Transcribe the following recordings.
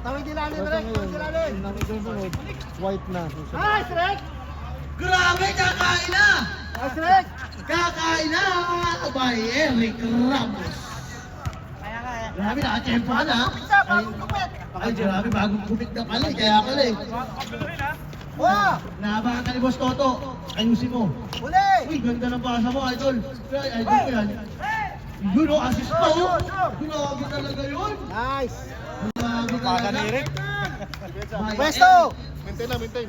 Tawid ilalim, Rek. Tawid ilalim. White na. Nice, Rek. Grabe, kakain na! Nice, Rek. Kakain na ang mga kabay, Eric Ramos. Grabe, nakachempo ka na. Isa, bagong kupit. Ay, grabe, bagong kumit na pala. Kaya pala eh. Oh, Naabangan ka ni Boss Toto. Ayusin mo. uli. Uy, ganda ng pasa mo, idol. Ay, idol ko yan. Yun o, assist pa o. Grabe talaga yun. Nice. Grabe talaga. Pwesto. Maintain na, maintain.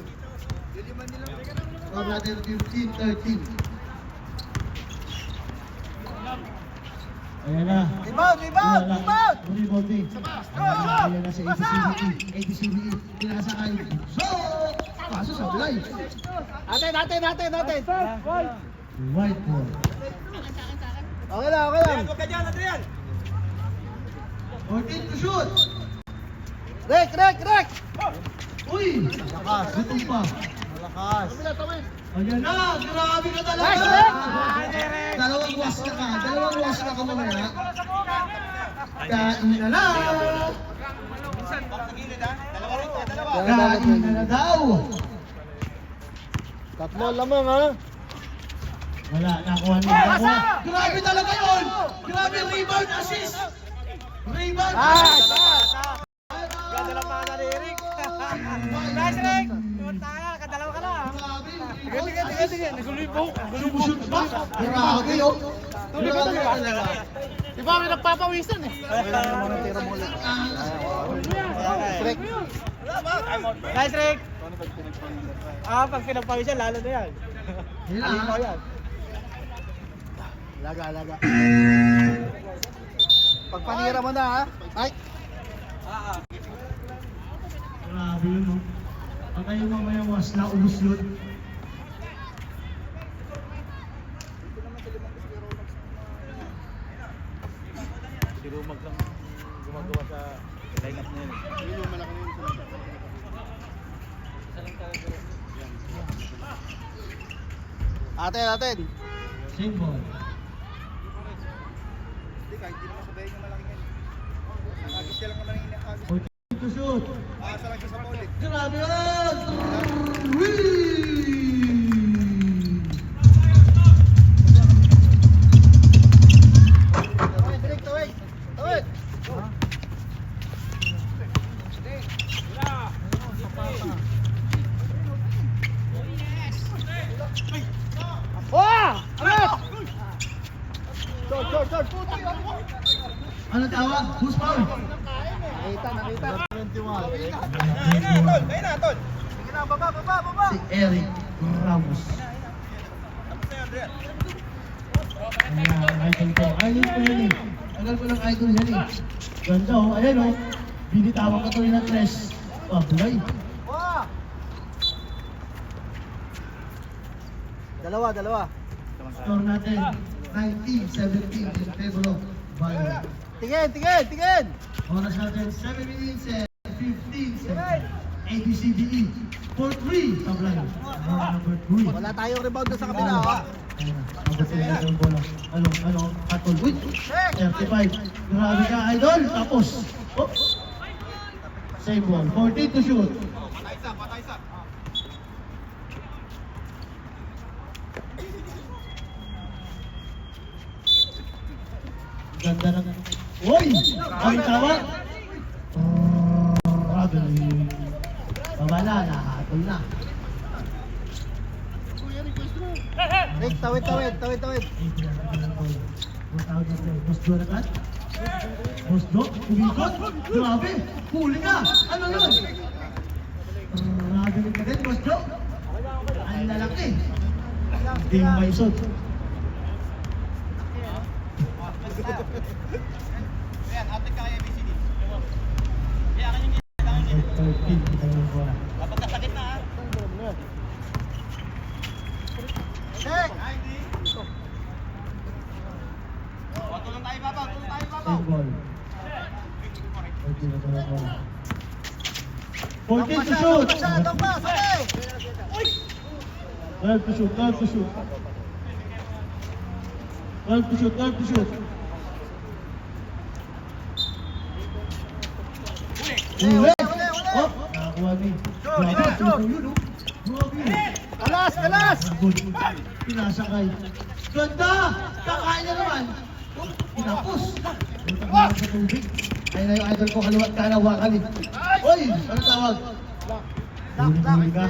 Score natin 15-13. Ayan na. Rebound, rebound, rebound. Rebound eh. Ayan na sa ABCBE. ABCBE. Pinasa kayo. So! Kaso sablay. Atin. White ball. Okay lang, okay lang. 14 to shoot. Rek. Uy! Gutom pa. Malakas. Ayan na! Grabe ka talaga! Nice, Rek! Dalawang was na ka. Dalawang was na ka mamaya. Kain na lang! Kain na daw! Tatlo lamang ha. Wala, nakuha niya. Grabe talaga yun! Grabe, rebound, assist! Rebound, assist! Ganda lang pa ni Eric. Nice, Rek. Kadalawa ka na. Sige. Nagulibok. Sumushoot pa? Grabe yun! Grabe talaga! Di ba may nagpapawisan eh? Rek. Nice, Rek. Pag pinagpawisan, lalo na yan. Yan. Laga. Pag panira mo na ha. Ay. Grabe yun, no? Ang kayo mamaya was na ubus yun. Si Rumag lang gumagawa sa lineup niya. Yun yung malaki na yun. Atin. Same ball. Hindi, kahit di naman sabihin yung malaki yan. Agis ka lang naman yung agis. 14 to shoot. Asa lang siya sa paulit. Grabe yun! Whee! Tawid. Oh! Amet! Short. Ano tawag? Who's foul? Nakita. 21. Sige na, baba. Si Eric Ramos. Ayan, idol ko. Idol ko yan eh. Tagal ko lang idol yan eh. Ganda oh. Ayan oh. Binitawan ka tuloy ng tres. Pablay. Wow! Dalawa. Score natin 19-17 in favor of Bayo. Tingin! Oras natin 7 minutes and 15 seconds. ABCDE for 3 sablay. Number 3. Wala tayong rebound doon sa kabila, ha? Ayun na. Abot sila yung bola. Ano? Katol. Uy! 35. Grabe ka, idol. Tapos. Oops. Same ball. 14 to shoot. Patay sa. Ganda na. Uy! Ang tawag. Grabe. Babala na. Hatol na. Rick, tawid. Boss Do agad? Boss Do? Umikot? Grabe! Huli ka! Ano yun? Nagalit ka din, Boss Do? Ang lalaki! Hindi mo maisot. Ayan, atin ka kay ABCD. Kaya kanyang 13. kapag kasakit na ha. Check! Tulong tayo babaw. Same ball. 14 to shoot! Masyadong pa, sabay! 12 to shoot. 12 to shoot. Uli! Nakuha ni. Grabe, yun, oh. Grabe. Kalas, kalas! Good. Pinasakay. Ganda! Kakain na naman. Oh, pinapos. Butak na sa tubig. Ayun na yung idol ko, kaliwat ka na, wakan eh. Uy! Ano tawag? Huli ka.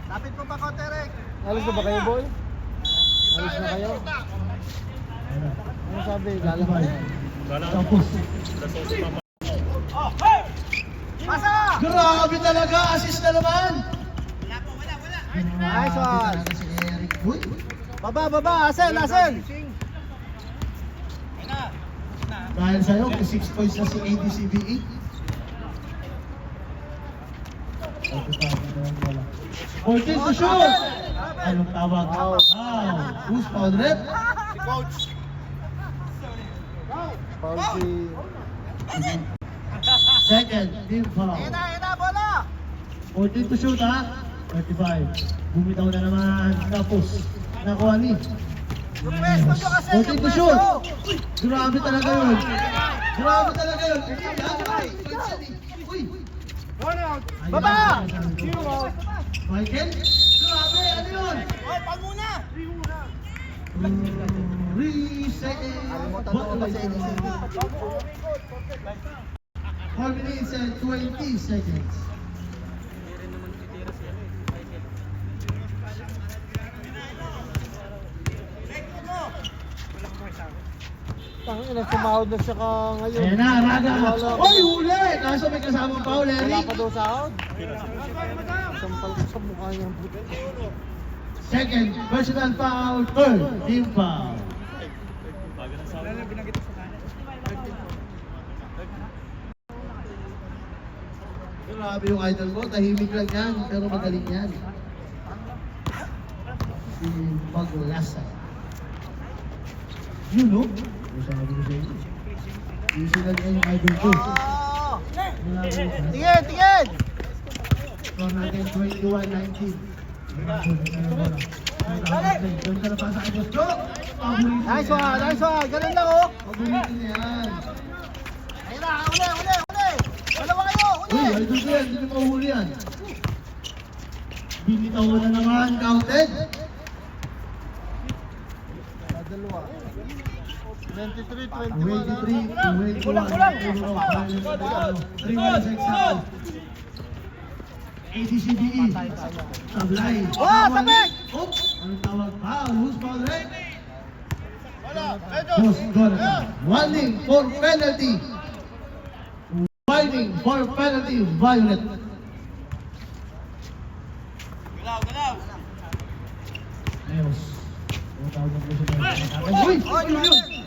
Lapit mo pa ko, Terek. Alis na ba kayo, boy? Alis na kayo? Ano sabi? Lalakay. Tapos. Pasa! Grabe talaga! Assist na naman! Nice one. Si Eric. Uy! Baba, Asen, Asen! Dahil sa'yo, may 6 points na si ADCBE. Ito pa, 14 to shoot! Anong tawag? Wow! Who's foul rep? Second, team foul. Ina, bola! 14 to shoot ha? 35. Bumitaw na naman. Tapos, nakuha ni. Yung pwesto kasi, 14 to shoot! Grabe talaga yun! Grabe talaga yun! Uy! Baba! Michael? Grabe! Ano yun? Oy, pag muna! 3 seconds! Alimutan ko ba sa inyo? 4 minutes and 20 seconds. Tangina, sumahod na siya ka ngayon. Ayan na, Raga! Oy, huli! Kaso may kasamang foul, Wala Eric. pa daw sahod. Sampal ko sa mukha niya. Second, personal foul. Third, team foul. Grabe yung idol mo, tahimik lang yan, pero magaling yan. Si Paglasa. Yun, no? Sabi ko sa inyo. Easy lang yan yung idol ko. Tingin, tingin! Score natin 21-19. Doon ka na pa sa kay Boss Joe. Nice one! Ganun lang oh! Pabulitin yan. Ayun na, uli! Dalawa kayo, Uy, idol ko yan, hindi nyo mahuli yan. Binitaw mo na naman, counted. Dalawa. 23, 23, 21, 3 minutes extra. ADCBE, sablay. Oh, sabik! Oh, anong tawag? Foul, who's foul, right? Boss, warning for penalty. Warning for penalty, Violet. Galaw! Ayos. Ang tawag na po siya. Uy! Yun!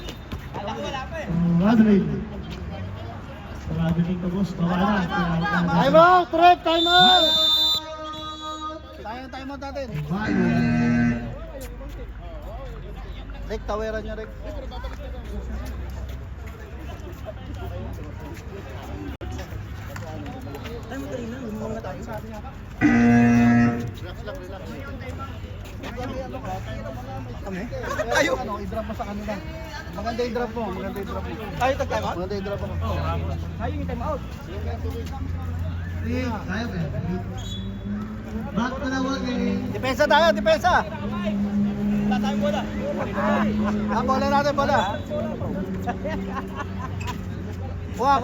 Wala pa eh. Roderick. Roderick ka, boss. Tawa na. Time out, Trek! Time out! Time out natin. Violet. Rick, taweran niya, Rick. Kami? Tayo! I-drop mo sa kanila. Maganda yung drop mo. Tayo tag-time out? Maganda yung drop mo. Tayo yung time out. Kaya ba? Back na wag eh. Depensa tayo, depensa! Wala tayong bola. Bola natin, bola. Kuha.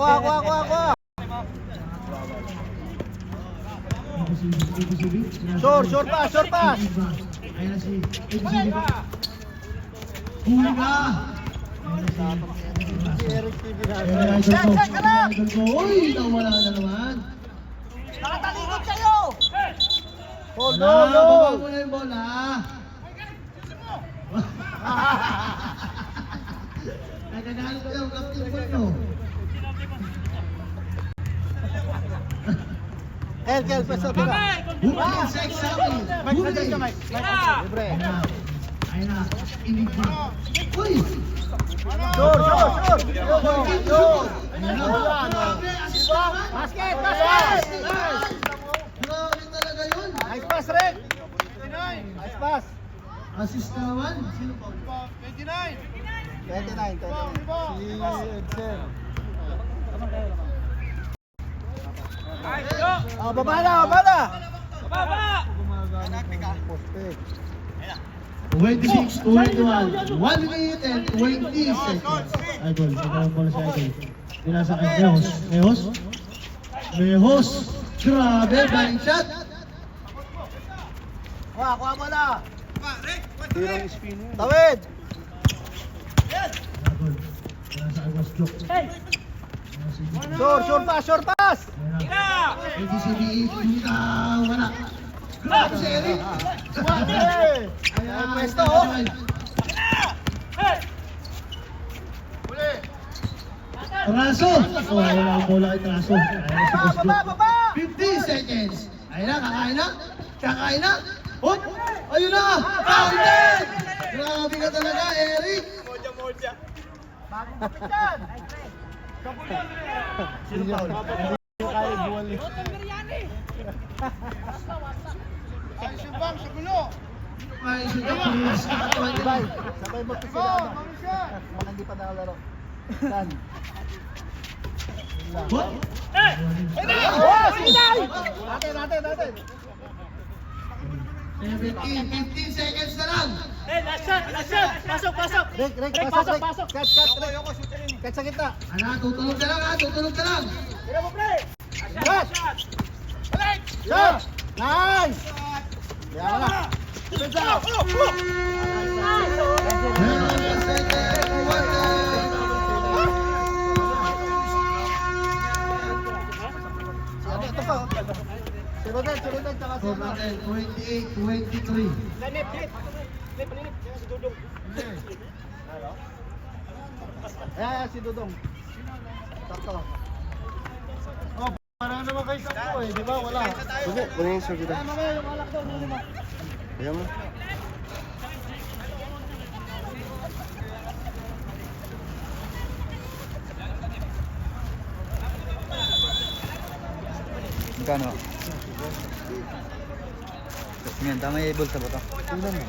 Sure pass. Ayan na si ABCB. Huli ka! Si Eric TV na. Ayan na idol ko. Uy! Nawala na naman. Nakatalikod kayo! Hold Baba mo na yung bola. Nagagalit ko yung captain mo nyo. Kel, pwesto ka na. Huli sa examen. Huli. Libre. Ayan na. Enigma. Uy! Sure. Ayan na. Grabe, assist naman. Basket! Grabe talaga yun. Nice pass, Rick! Nice pass. Assist naman. Sino pa? 29. Si Edsel. Baba na, baba na! 26, 21, 1 minute and 20 seconds. Idol, nagkaroon po na si Idol. Pinasa kay Mehos. Mehos? Mehos! Grabe, blind shot! Kuha mo na! Tirang spinner. Tawid! Idol, pinasa kay Boss Joke. Sure pass! ABCDE, wala. Grabe si Eric! Ay, pwesto, oh. Traso! Oh, wala ang bola kay Traso. Ayan na si Boss Joke. Baba! 15 seconds. Ayun na, kakain na. Kakain na. Hop! Ayun na! Counted! Grabe ka talaga, Eric! Bagong kapit yan! Sino foul? Ay, sino please? Sabay mo to sila. Mga hindi pa nakalaro. Saan? Hop! Oh, sinay! Natin. 15 seconds na lang. Rick, pasok. Catch, Rick. Catch sa gitna. Ano, tutulog ka lang ha, tutulog ka lang. Catch! Shot! Nice! Kaya mo na. Defense out! Ito pa. Si Rodel, tsaka si Score natin, 28-23. Ayan, si Dudong. Sakto. Parang naman kayo sa ko eh, di ba? Wala. Sige, kunin yung sir kita. Mamaya yung alak daw, nuli mo. Ayan mo. Magkano? Yan, tama yung ibol sa bato. Tingnan mo.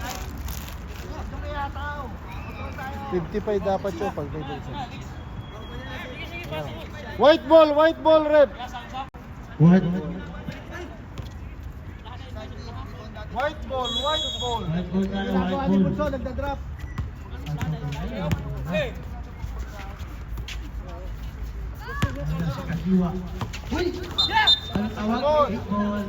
55 dapat yun pag may bulsa. White ball, rep. What? White ball. White ball tayo, Ginagawa white ni ball. Bunso, nagda-drop. Ayan si Kasiwa. Uy! Ano tawag? Eight ball.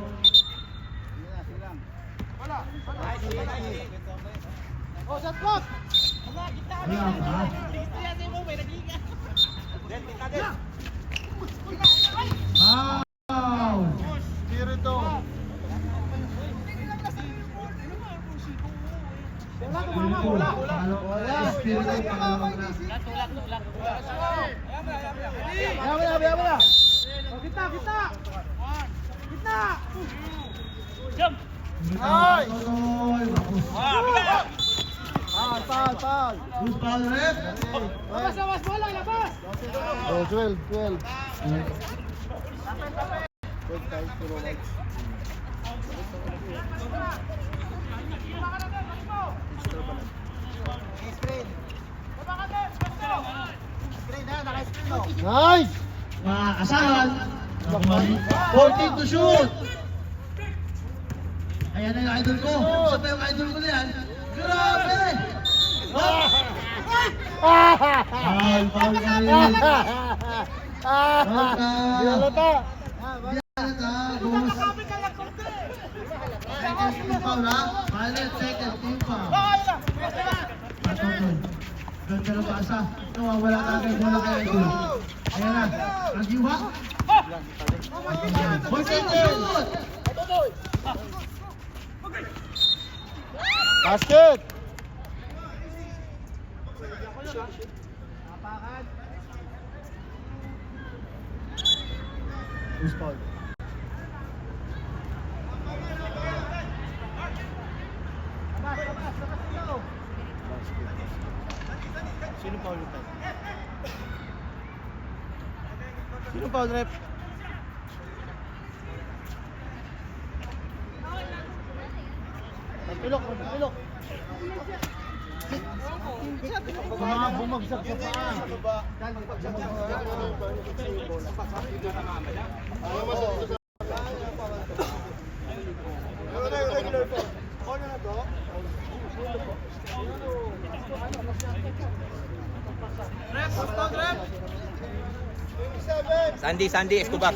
Oh, shot clock! Wala ba? Foul! Spirito. Espiritu, pangalawang na. Ayaw mo na. Oh, kita! Ay! Totoy! Foul! Who's foul, ref? Labas, bola, labas! Oh, 12. Nice! Mga kasalan. 14 to shoot. Ayan na yung idol ko. Isa pa yung idol ko na yan. Grabe! Foul ka rin. Dilata. Yan na, boss. Second team foul ha. Violet, second team foul. Patotoy. Doon ka na paasa. Nawawala ka agad bola kay idol. Ayan na. Nagiwa. 14 to shoot. Basket. Who's foul? Sino foul ito? Sino foul, rep? Pilok. Mga bumagsak sa paa. Sandy Escobar.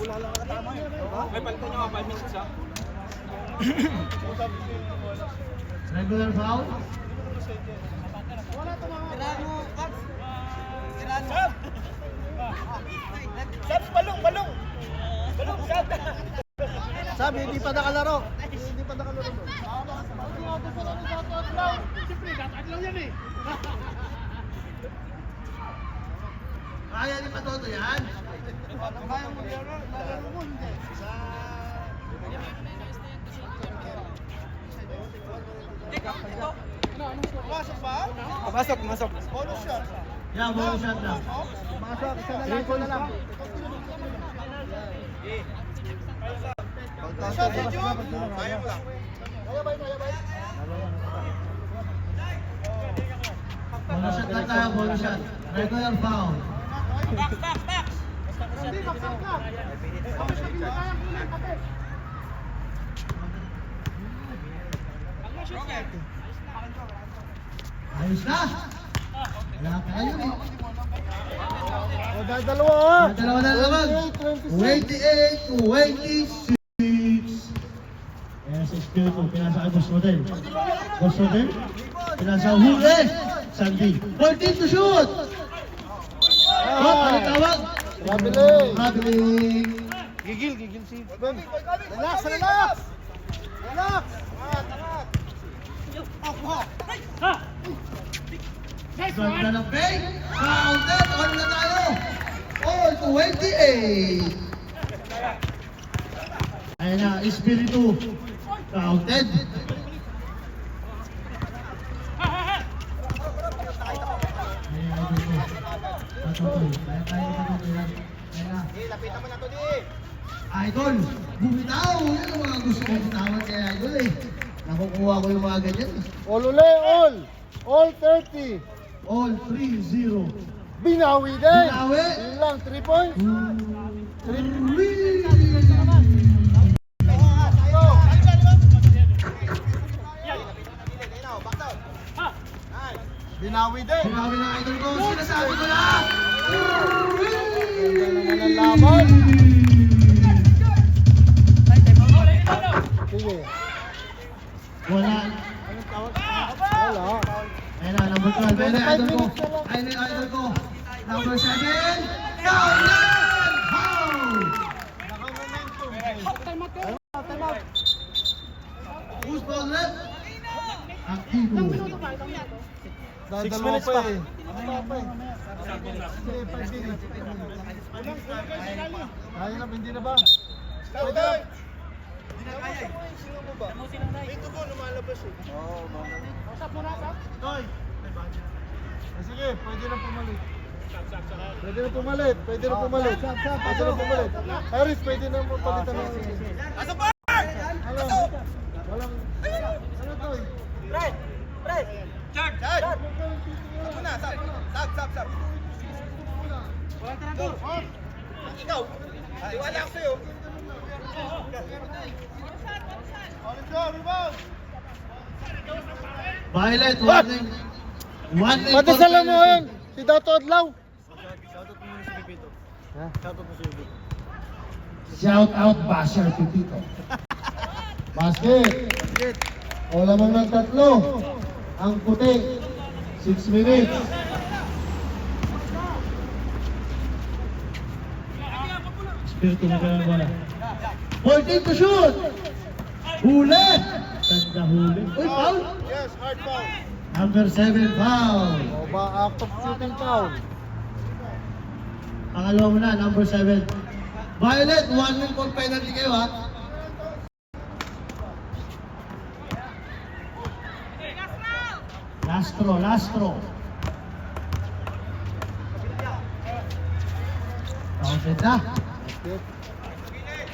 Regular foul. Sabi, hindi pa nakalaro. Kaya ni Patoto yan. Masok. Yan, bonus shot lang. Green ko na lang. Bonus shot lang tayo, bonus shot. Regular foul. Ayos na. Wala ka yun eh. O, dahil dalawa. Dalawa na naman. 28-26. Ayan sa Espiritu, pinasa kay Boss Rodel. Boss Rodel, pinasa huli. Sandy, 14 to shoot. Ano tawag? Traveling. Gigil si Ben. Relax. Ganda ng fake. Counted. On na tayo. All 28. Ayan na, Espiritu. Counted. Lapitan mo na to, di. Idol, bumitaw. Yan ang mga gusto kong bitawan kay Idol eh. Nakukuha ko yung mga ganyan. All 30. All 3-0. Binawi din. Binawi. Yun lang, 3 points. Binawi din. Binawi ng Idol ko. Sinasabi ko na. Ganda naman ang laban. Sige. Wala. Wala. Ayun na, number 12. Ayun na, Idol ko. Ayun na, Idol ko. Number 7. Down! Foul! Who's ball left? Aktibo. Dahil dalawa pa eh. Kaya na, hindi na ba? Pwede na. Sige, pwede na pumalit. Harris, pwede na palitan ng... Alam, walang... Ano to? Violet, warning. Warning. Patasalan mo yun! Si Dato Adlaw! Shout out Basher Pipito. Basket. O lamang ng tatlo. Ang puti. 6 minutes. Espiritu mo kaya bola. 14 to shoot. Huli. Tanda huli. Uy, foul. Yes, hard foul. Number 7 foul. O ba, act of shooting foul. Pangalawa mo na, number 7. Violet, 1 minute for penalty kayo ha. Lastro. Counted na.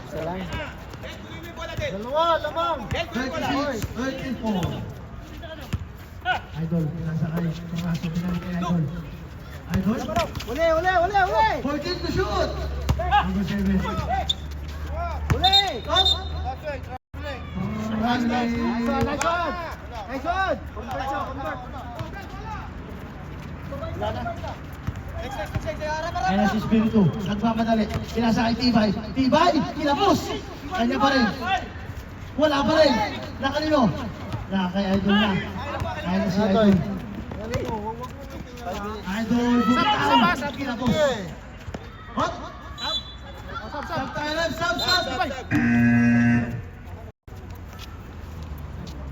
Isa lang. Dalawa, lamang. 36, 34. Idol, pinasa kayo. Pumasok pinali kay Idol. Idol? Uli! 14 to shoot. Number 7. Uli! Up. Running. Nice one! Convert. Ayan na si Espiritu. Nagmamadali. Pinasa kay Tibay. Tibay! Kinapos! Kanya pa rin. Wala pa rin. Nakanino? Kay Idol na. Ayan na si Idol. Idol, bumitaw. Kinapos. Hot! Sab tayo lang, sab!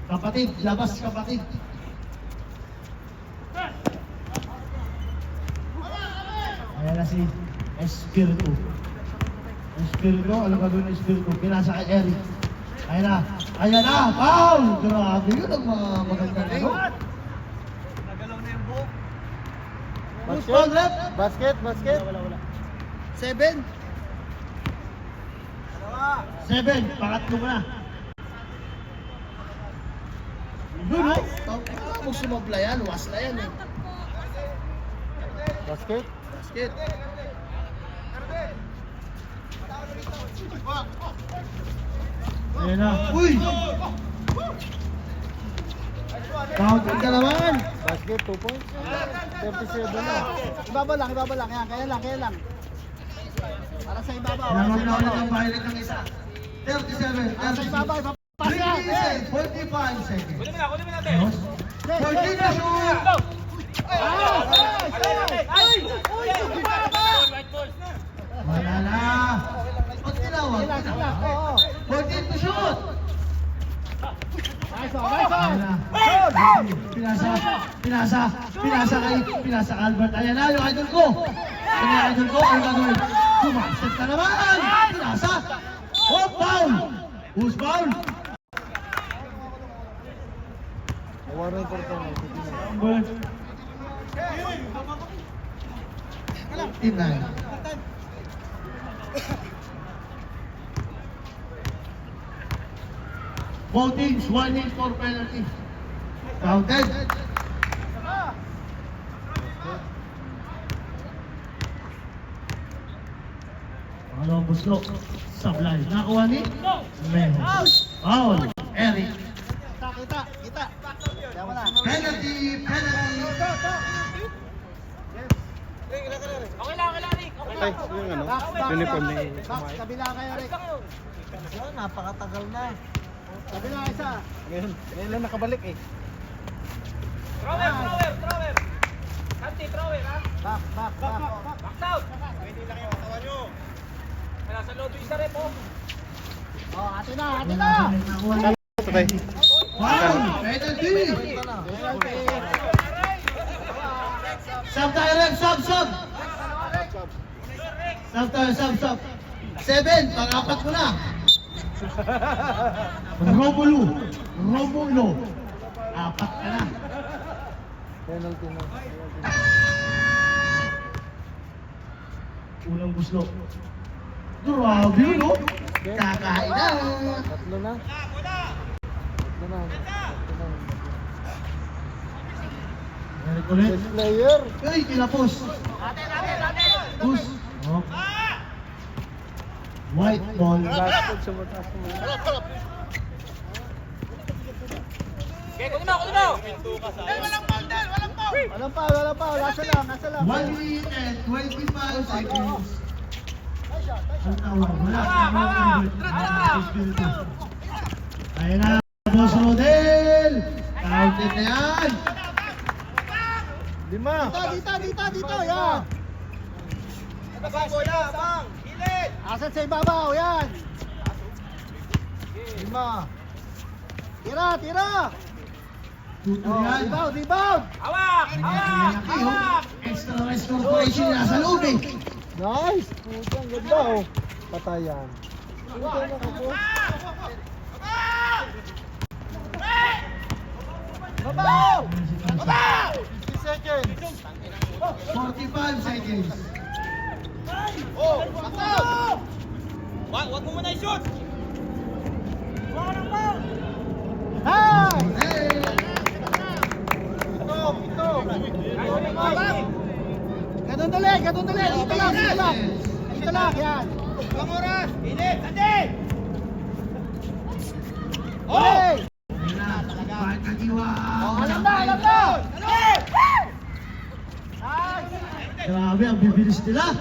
Kapatid, labas kapatid. Ayan na si Espiritu. Espiritu, alam ka doon ng Espiritu. Pinasa kay Eric. Ayan na, foul! Grabe yun ang mga magandang ano. Nagalaw na yung buhok. Who's foul, rep? Basket. 7. 7, pangatlo mo na. Yun o. Huwag sumabla yan, was na yan eh. Basket. Ayan na. Uy! Counting ka naman. Basket, 2 points. 37 na. Ibaba lang. Yan, kaya lang. Para sa ibabaw. Alam na ulit ang violet ng isa. 37, Para sa ibabaw, ipapasa yan. 45 seconds. Kunin mo natin. Ayos. 14 na shoot! Wala na. Ba't tinawag? Oo. 14 to shoot! Nice. Ayan na. Pinasa kay Albert. Ayan na, yung idol ko. Ano gagawin? Sumaset ka naman! Pinasa! Oh, foul! Who's foul? Warren Cortona. Number 59. Both teams, 1 in for penalty. Counted. Ano buslo? Sablay. Nakuha ni Mehos. Foul. Eric. Kita. Kaya mo na. Penalty. Okay lang, Rick. Ay, yung ano, uniform ni Kumain. Kabila kayo, Rick. Napakatagal na. Kabila isa. Ngayon lang nakabalik eh. Thrower. Santi, thrower, ha? Back. Box out. Pwede lang yung katawan nyo. Kaya sa loob yung isa rin po. Oh, ate na. Nakuha ni Sabay. Foul. Penalty. Sub tayo, rep. Sub. Sub tayo. 7. Pang-apat mo na. Romulo. 4 ka na. Penalty na. Unang buslo. Grabe yun, no? Kakain na. Tatlo na. Balik ulit. Best player. Ay, kinapos. Pus. Oh. White ball. Basket sa mataas mo. Okay, kunin mo. Walang pa. Nasa lang. 1 minute and 25 seconds. Ang tawag. Wala. Ayan na, Boss Rodel. Counted na yan. 5. Dito. Yan. Asan sa ibabaw. Yan. 5. Tira. Tuto Oh, yan. rebound. Hawak! Extra Rice Corporation nasa loob eh. Nice. Putang ganda oh. Patayan. Putang ako. Babaw! 50 seconds. 45 seconds. Wag mo muna i-shoot! Hi! Hey! Ganun dali. Dito lang, yan. Ibang oras! Init! Ande! Hey! Ayan na, bakit kagiwa? Oh, alam na. Nice! Grabe, ang bibilis nila.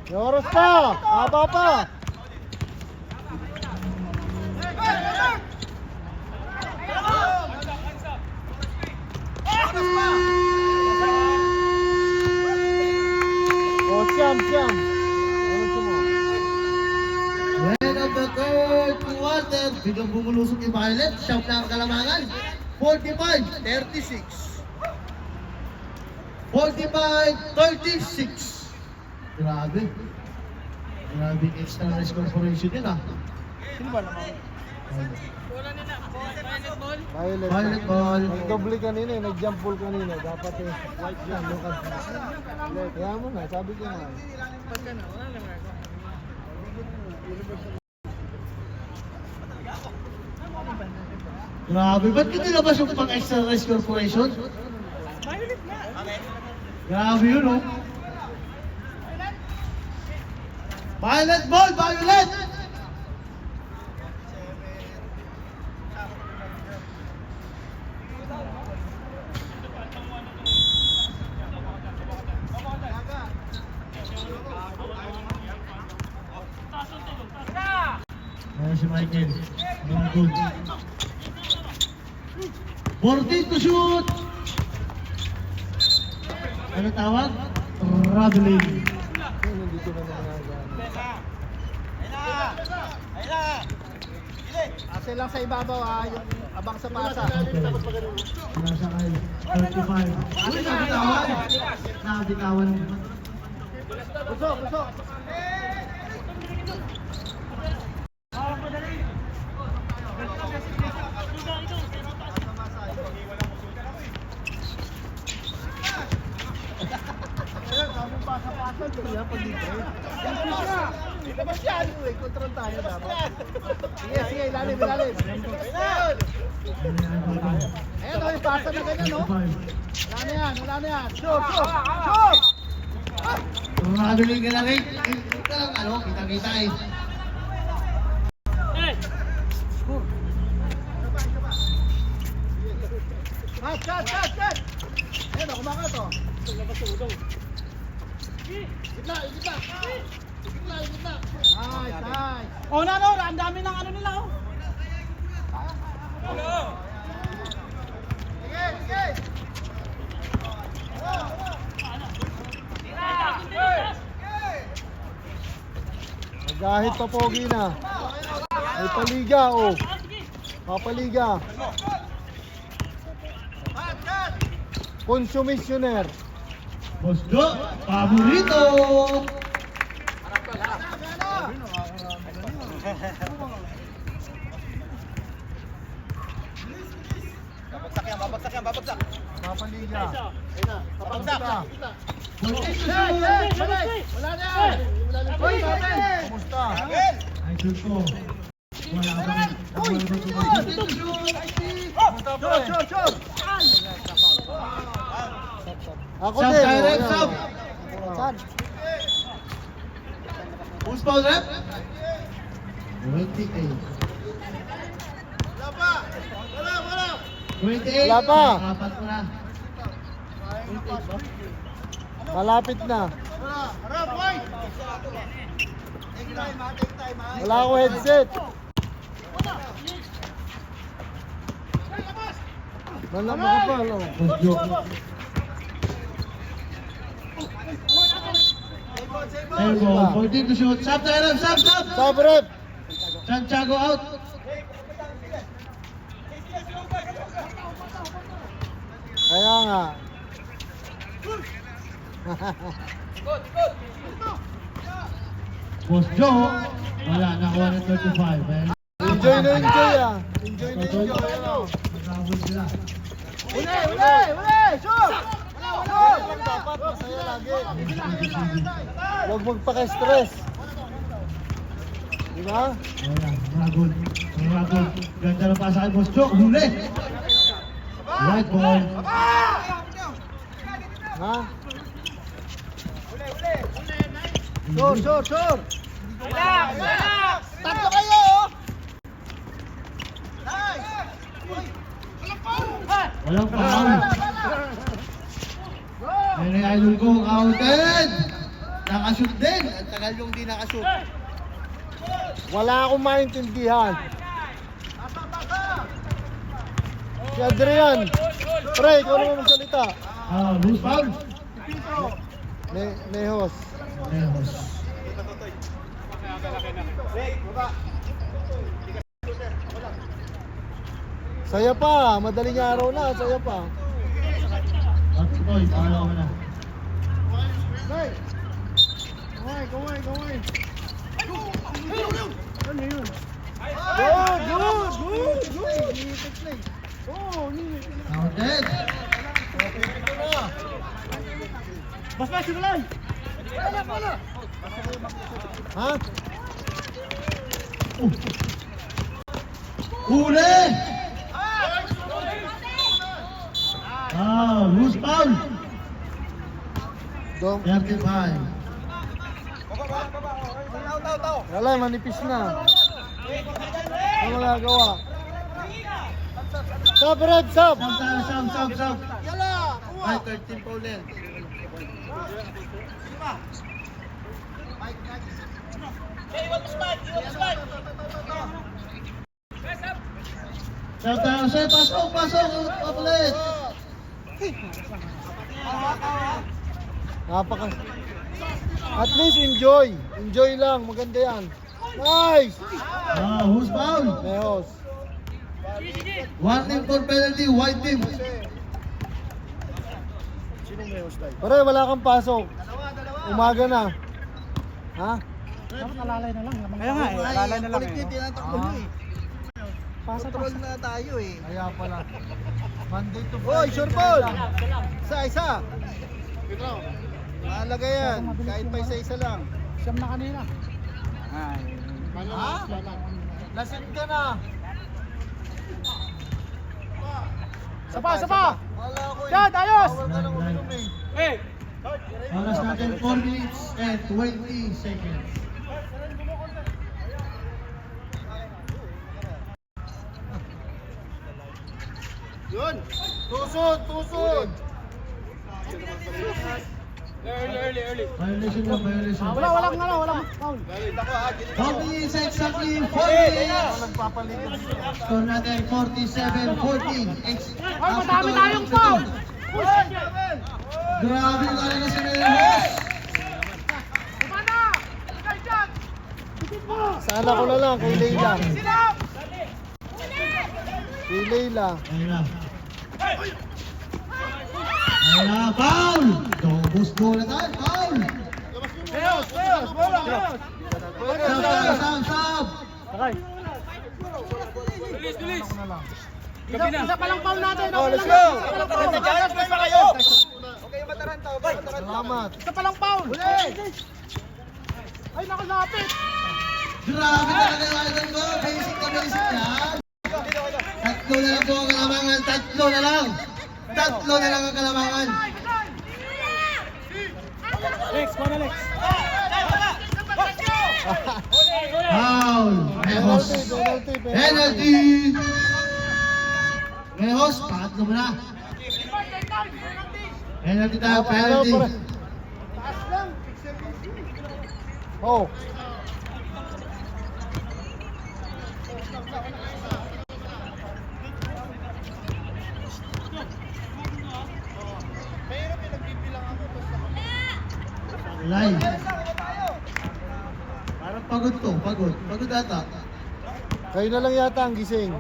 May oras pa! Haba pa! Oh, siyam! Ano mo? When of the third quarter, biglang bumulusok yung Violet. Siyam na ang kalamangan. 45-36. 45-36. Grabe. Grabe yung extra rice corporation yun ah. Sino ba naman? Violet. Violet ball. Nag-double kanina eh, nag-jump ball kanina. Dapat eh, white yan, Lucas. Kaya mo na, sabi ko nga. Grabe, ba't ka nilabas yung pang extra rice corporation? Grabe yun oh. Violet ball, Violet! Ayan si Michael. Very good. 14 to shoot! Ano tawag? Traveling. Nandito na nangyayari. Ase lang sa ibabaw yung abang sa pasa. Nasa kay 35. Ano nabitawan? Nabitawan ng Busok! Ilabas yan! Control tayo dapat. Sige, ilalim. Ayan o, yung pasa na ganyan, no? Wala na yan. Shoot! Traveling ka na rin. Kita lang, ano, kita eh. Shot! Ayan o, kumaka to. Gitna. Nice. Oh, no, ang dami ng ano nila, oh. Sige. Nagahit pa pogi na. May paliga, oh. Papaliga. Consumissioner. Boss Jo, paborito! Babagsak. Papaliga. Papagsak. Wala na yan. Kumusta? Idol ko. Wala kami. Shoot! Ako Sub, din. direct sub. Saan? Who's foul rep? 28. 28. Wala pa. Apat mo na. Malapit na. Wala akong headset. Malama ka pa, no? Boss Jo. Elbow, 14 to shoot. Sub, direct sub. Sub rep. Santiago out. Kaya nga. Boss Jo. Wala, nakuha ng 35. Enjoy ah. Enjoy. Nagkabot sila. Uli! Shoot! Shoot! Dapat masaya lagi. Huwag magpaka-stress. Diba? Ayan, ragod. Ganda ng pasa kay Boss Jo. Huli. White ball. Ha? Sure! Tatlo kayo! Nice! Walang foul. Ayun ang idol ko, counted. Nakashoot din. Ang tagal yung di nakashoot. Wala akong maintindihan. Si Adrian. Pre, ikaw naman magsalita. Loose foul. Nehos. Lehos. Saya pa, madaling araw na, saya pa. At Toy, pangalawa na. Counted. Bas, simulan! Ha? Huli! Loose foul. Dong. 35. Wala, manipis na. Ano magagawa? Sab, Red, sab! Sub. Ay, 13 foul din. Pasok! Papalit! Napaka... At least enjoy. Enjoy lang, maganda yan. Nice! Who's foul? Nehos. One team for penalty, white team. Pare, wala kang pasok. Umaga na. Ha? Dapat alalay na lang. Kaya nga eh, alalay na lang eh. Control na tayo eh. Kaya pala. Monday to Oy, Friday. sure ball! Isa. Mahalaga yan. Kahit pa isa lang. Siyam na kanina. Ha? Lasing ka na. Sapa! Wala ko eh. Yan, ayos! Bawal ka lang uminom eh. Oras natin 4 minutes and 20 seconds. Yun! Tusod! Violation lang, violation. Walang foul. How many is exactly 40 minutes? Nagpapaligid. Score natin 47-40. Ay, madami tayong foul! Grabe yung kaya na si Nehos. Sana ko na lang kay Leila. Kay Leila. Ayun na, foul! Dobos bola tayo, foul! Sub! Sakay. Bilis! Isa pa lang foul natin. Oh, let's go! Salamat. Isa pa lang foul. Ay, nakalapit. Grabe talaga yung idol ko. Basic yan. Tatlo na lang po ang kalamangan. Tatlo na lang ang kalamangan. Lex, para Lex. Foul! Mehos. Penalty! Mehos, pangatlo mo na. Penalty tayo, penalty. Oh. Live. Parang pagod to, pagod. Pagod ata. Kayo na lang yata ang gising.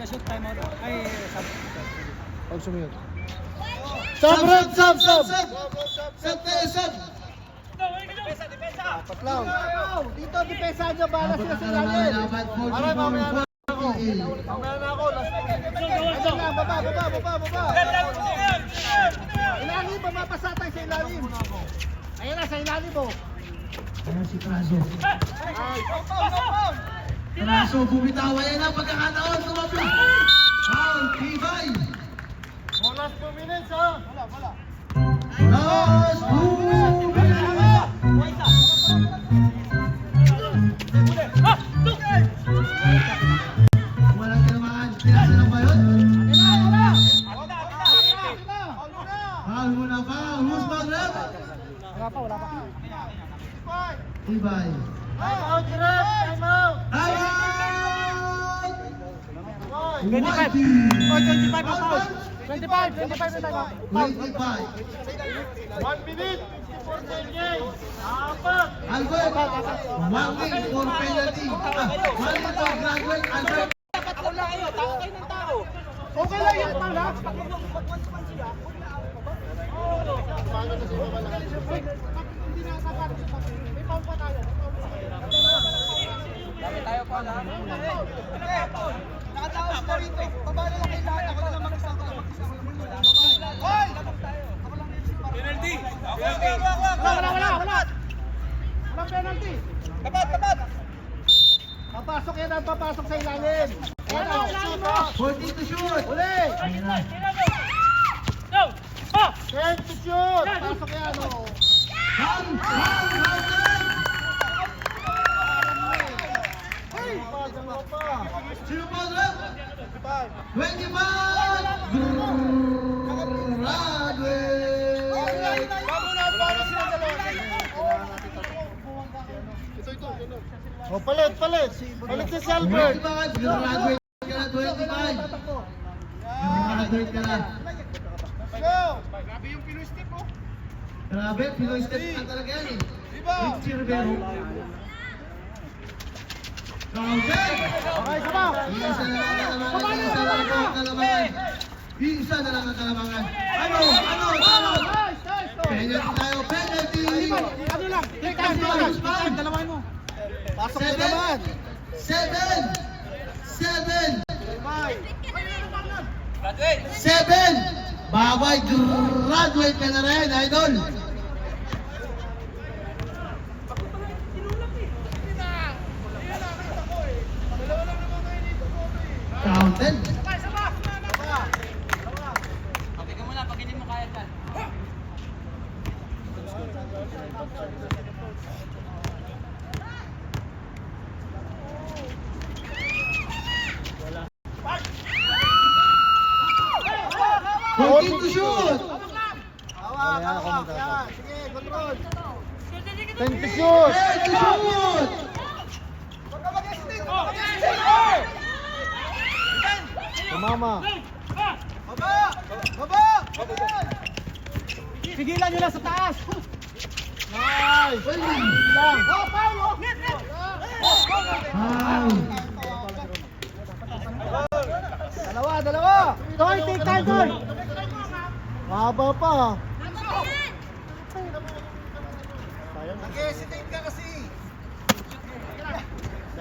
Na-shoot time out. Ay, Pag sumiyot. Sub, sub, sub, sub! Sub tayo, sub! Apat lang. dito, depensa nyo. Bala sila sa ilalim. Dapat Aray, mamaya na ako. 44. Mamaya na ako. Last minute. Ayan lang, baba. Ilalim, mamapasa tayo sa ilalim. Ayan na, sa ilalim mo. Ayan si Traso. Traso, bumitawa yan ang pagkakataon. Tumabla. Foul, Tibay. Last 2 minutes ha. Last 2 minutes. Walang tinamaan. Tinasa lang ba yun? muna pa. Who's mag-rep? Wala pa, wala pa. Tibay. Time out, ref! Time out! Out! 25. Oh, 25 ang foul. 25 na tayo. 25. 1 minute! 54 seconds! Apat! Albert, 1 win for penalty. 1 win for graduate. Albert. Okay lang yan, pala. Nakatawas na rito! Babala lang kayo lahat! Ako na lang mag-isang ko lang mag-isang ko lang. Hoy! Ako lang penalty! Wala. Walang penalty. Tapat! Papasok yan ang papasok sa ilalim! Wala. 14 to shoot. Uli! Ayun na. 10 to shoot! Pasok yan o! Ham! Hey! Dalawa pa! Sino mag-rep? 25. Graduate. O, palit! Palit si Albert! 25. Graduate ka na, 25. Graduate ka na. Grabe yung Pinoy step oh! Grabe, Pinoy step ka talaga yan eh. Richie Rivero. Counted! Okay, sama! Isa na lang ang kalamangan. Isa na lang ang kalamangan. Ano? Nice! Penalty tayo, penalty! Ano lang? Take time. Dalawain mo. Pasok na naman! 7! 7! Babay, graduate ka na rin, idol! Counted! Fourteen to shoot! Hawak! Yan! Sige, control! 10 to shoot! 10 to shoot! Mama! Baba! Pigilan nyo lang sa taas. Nice! Uy! Lang! Foul! Dalawa! Toy, take time, Toy. Mahaba pa!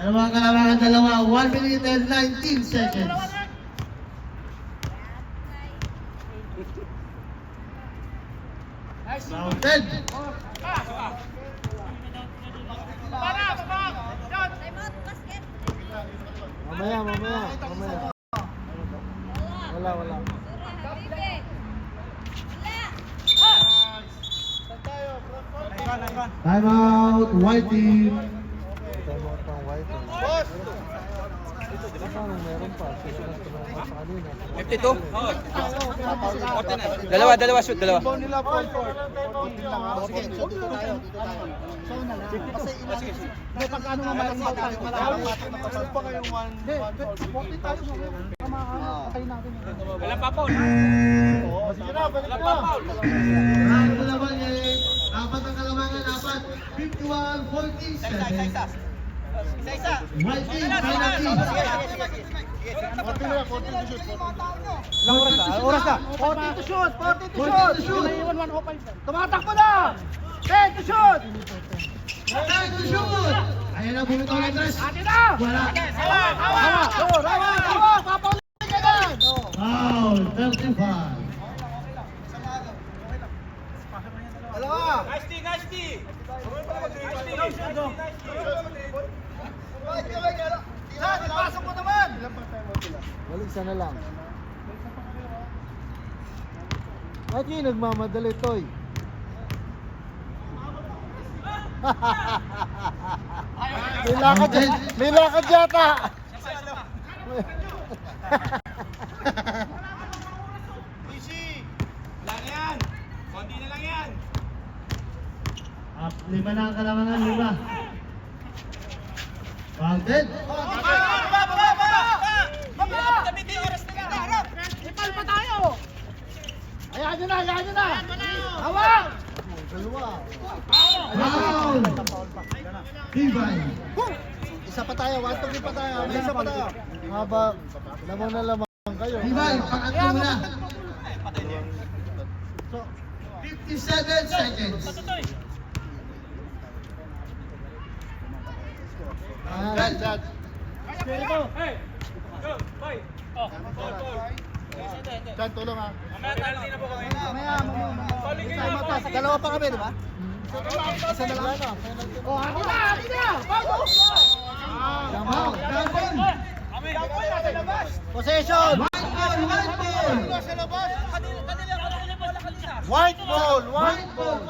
Dalawang kalamangan, dalawa. 1 minute and 19 seconds. Counted! Mamaya. Wala. Time out, white team. Meron pa. 52? Dalawa shoot, dalawa. Nila po. Sige, shoot tayo. Show na lang. Kasi Hindi, pag ano nga malamang tayo. Masal pa kayong 1 Hindi, tayo mo. Patay natin. Wala pa po. Sige na, balik na. Ang dalawa niya, apat ang kalamangan, apat. 51-47. White team, penalty. 14 to shoot. Oras na. 40 to shoot. 40 to shoot. Naiwan 105. Tumatakbo na. 10 to shoot. 10 to shoot. Ayan na, bumitaw ng tres. Atin na. Wala. Rawa. Papaulit ka na. Foul, 35. Dalawa. Pasok mo naman. Balik sana lang. Bakit yung nagmamadali, Toy? May lakad yata. Lima na ang kalamangan, lima. Counted. Ipal pa tayo! Ayan nyo na, ayan nyo na! Hawak! Dalawa. Foul. Tibay. Isa pa tayo, 1-2 pa tayo. May isa pa tayo. Haba, lamang na lamang kayo. Tibay, pangatlo mo na. 57 seconds. Ayan, Dad. Dad, tulong ha. Mamaya. Dalawa pa kami, di ba? Isa na lang. Oh, akin na! Bago! Foul. Down. Possession! One ball. White ball! White ball.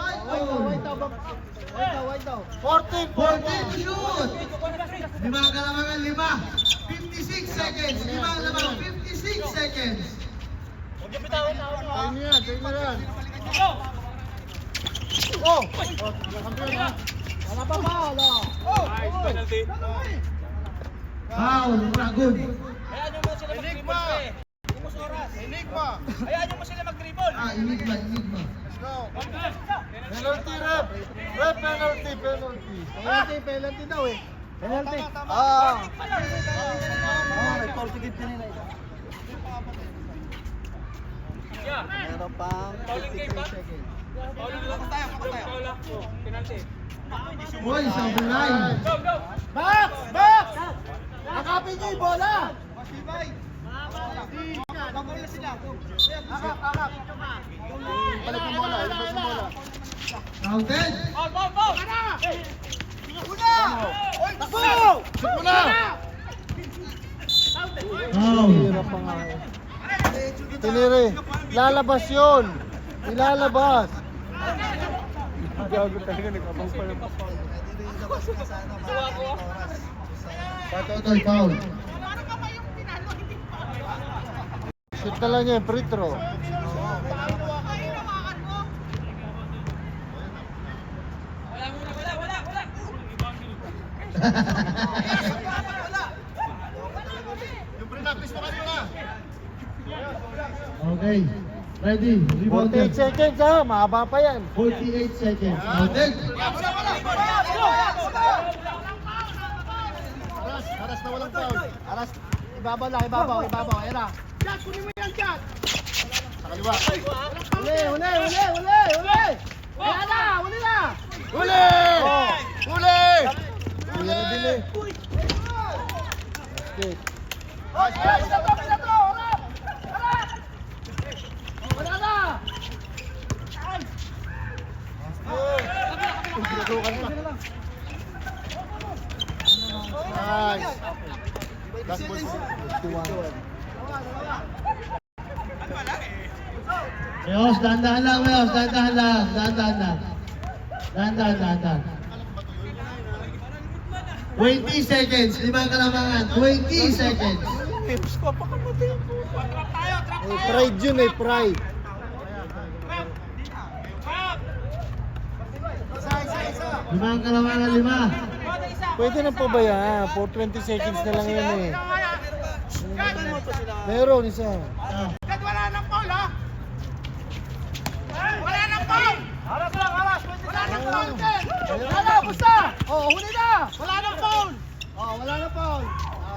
White daw. 14 to shoot. Lima ang kalamangan, lima. 56 seconds. Lima ang lamang, 56 seconds. Tayo niya yan. Oh! Kampiyon ha. Wala pa ba? Wala. Foul, Dragon. Enigma. Penalty, ref! Ref, penalty daw eh. Penalty. May foul tigit kanina ito. Meron pang 53 seconds. Boy, sa line. Back! Akapin niyo yung bola! Akap! Balik yung bola, ilabas yung bola. Counted. Takbo! Sikuna! Foul. Tiniri, lalabas yun! Ilalabas! Gago talaga, nagkabang pa yung Patotoy, foul. Shoot na lang yan, free throw. Okay. Ready. 48 seconds ha, mahaba pa yan. 48 seconds. Counted. Aras na walang foul. Aras, ibabaw lang, ibabaw. Ayan na. Jad, kunin mo yan, Jad. Sa kaliwa. Huli! Ayan na, huli na! Huli! Huli na din eh. Okay. Wala na! Nice. Last ball, 51. Mayos, dahan-dahan lang, Mayos. Dahan-dahan lang. 20 seconds. Lima kalamangan. 20 seconds. tips ko. Baka matayin po. Pride yun pride. Lima kalamangan, lima. Pwede na po ba yan? For 20 seconds na lang yan eh. Meron isa. Wala nang foul ha! Wala nang foul! Haras lang, haras! Wala nang foul! Wala na, basta! Oh, huli na! Wala nang foul! Oh, wala na foul.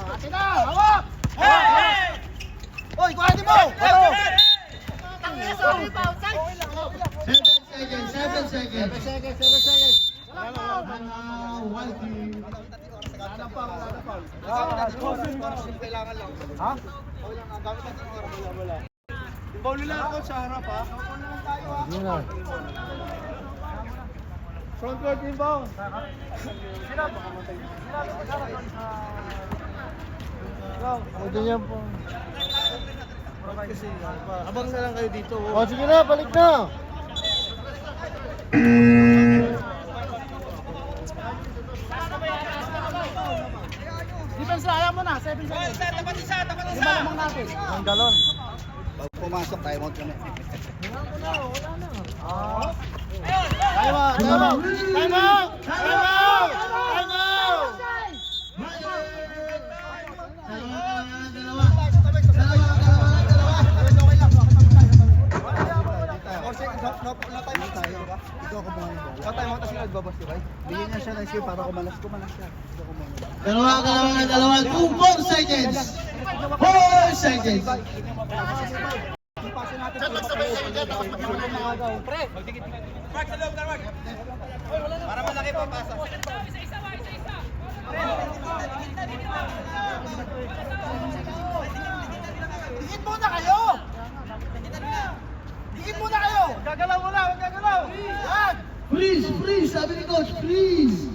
Atin na, hawak! Hey! Oy, kuhanin mo! Hey! Sorry, foul. 7 seconds, 7 seconds. 7 seconds, 7 seconds. Wala na foul. White team. Wala na foul, wala na foul. Kailangan lang. Ha? Foul nila ako sa harap ha. Yun na. Front court inbound. Pwede niya po. Abang na lang kayo dito. O sige na, balik na. Defense na, ayaw mo na. 7 seconds. Tapat isa! Lima lamang natin. Ang galon. Pag pumasok, tayo mo kami. Wala na. Ayun! Tayo mo. Time out! Time out! Time out! Bigyan niya siya ng skill para kumalas siya. Dalawa. 4 seconds. 4 seconds. Chan, magsabay kayo dyan, tapos magkakaroon ng agaw. Mark, sa loob, Mark. Para malaki pa pasa. Dikit muna kayo! Dikit muna kayo! Gagalaw mo lang, gagalaw! Yan! Freeze. Sabi ni coach, freeze.